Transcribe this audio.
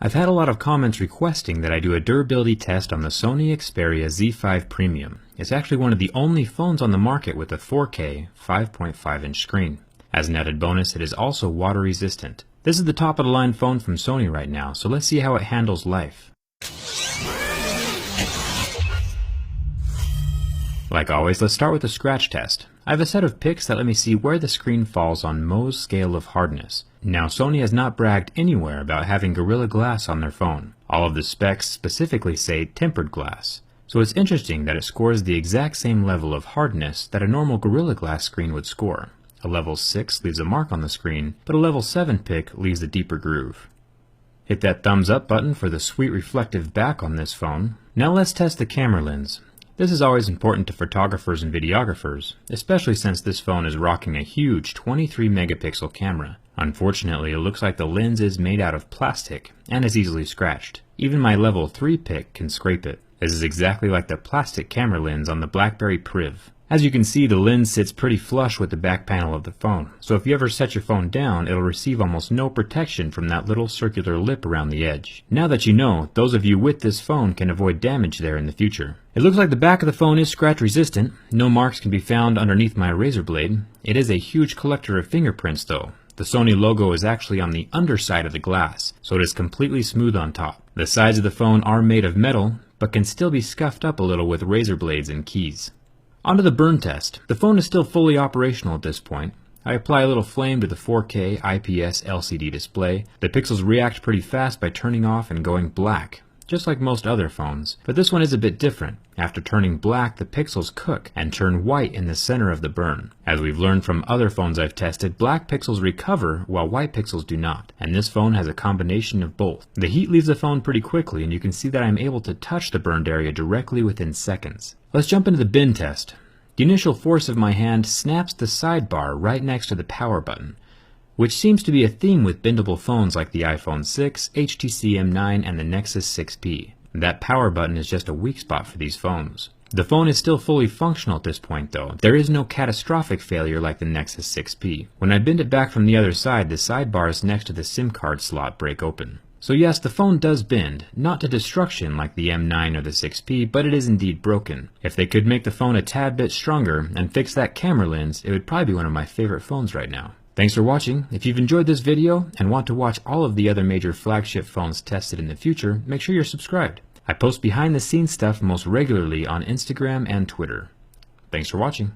I've had a lot of comments requesting that I do a durability test on the Sony Xperia Z5 Premium. It's actually one of the only phones on the market with a 4K 5.5-inch screen. As an added bonus, it is also water resistant. This is the top of the line phone from Sony right now, so let's see how it handles life. Like always, let's start with the scratch test. I have a set of pics that let me see where the screen falls on Mohs scale of hardness. Now, Sony has not bragged anywhere about having Gorilla Glass on their phone. All of the specs specifically say tempered glass. So it's interesting that it scores the exact same level of hardness that a normal Gorilla Glass screen would score. A level 6 leaves a mark on the screen, but a level 7 pic leaves a deeper groove. Hit that thumbs up button for the sweet reflective back on this phone. Now let's test the camera lens. This is always important to photographers and videographers, especially since this phone is rocking a huge 23 megapixel camera. Unfortunately, it looks like the lens is made out of plastic and is easily scratched. Even my level 3 pic can scrape it. This is exactly like the plastic camera lens on the BlackBerry Priv. As you can see, the lens sits pretty flush with the back panel of the phone, so if you ever set your phone down, it'll receive almost no protection from that little circular lip around the edge. Now that you know, those of you with this phone can avoid damage there in the future. It looks like the back of the phone is scratch resistant. No marks can be found underneath my razor blade. It is a huge collector of fingerprints though. The Sony logo is actually on the underside of the glass, so it is completely smooth on top. The sides of the phone are made of metal, but can still be scuffed up a little with razor blades and keys. Onto the burn test. The phone is still fully operational at this point. I apply a little flame to the 4K IPS LCD display. The pixels react pretty fast by turning off and going black, just like most other phones. But this one is a bit different. After turning black, the pixels cook and turn white in the center of the burn. As we've learned from other phones I've tested, black pixels recover while white pixels do not, and this phone has a combination of both. The heat leaves the phone pretty quickly, and you can see that I'm able to touch the burned area directly within seconds. Let's jump into the bin test. The initial force of my hand snaps the sidebar right next to the power button, which seems to be a theme with bendable phones like the iPhone 6, HTC M9, and the Nexus 6P. That power button is just a weak spot for these phones. The phone is still fully functional at this point though. There is no catastrophic failure like the Nexus 6P. When I bend it back from the other side, the sidebars next to the SIM card slot break open. So yes, the phone does bend, not to destruction like the M9 or the 6P, but it is indeed broken. If they could make the phone a tad bit stronger and fix that camera lens, it would probably be one of my favorite phones right now. Thanks for watching. If you've enjoyed this video and want to watch all of the other major flagship phones tested in the future, make sure you're subscribed. I post behind the scenes stuff most regularly on Instagram and Twitter. Thanks for watching.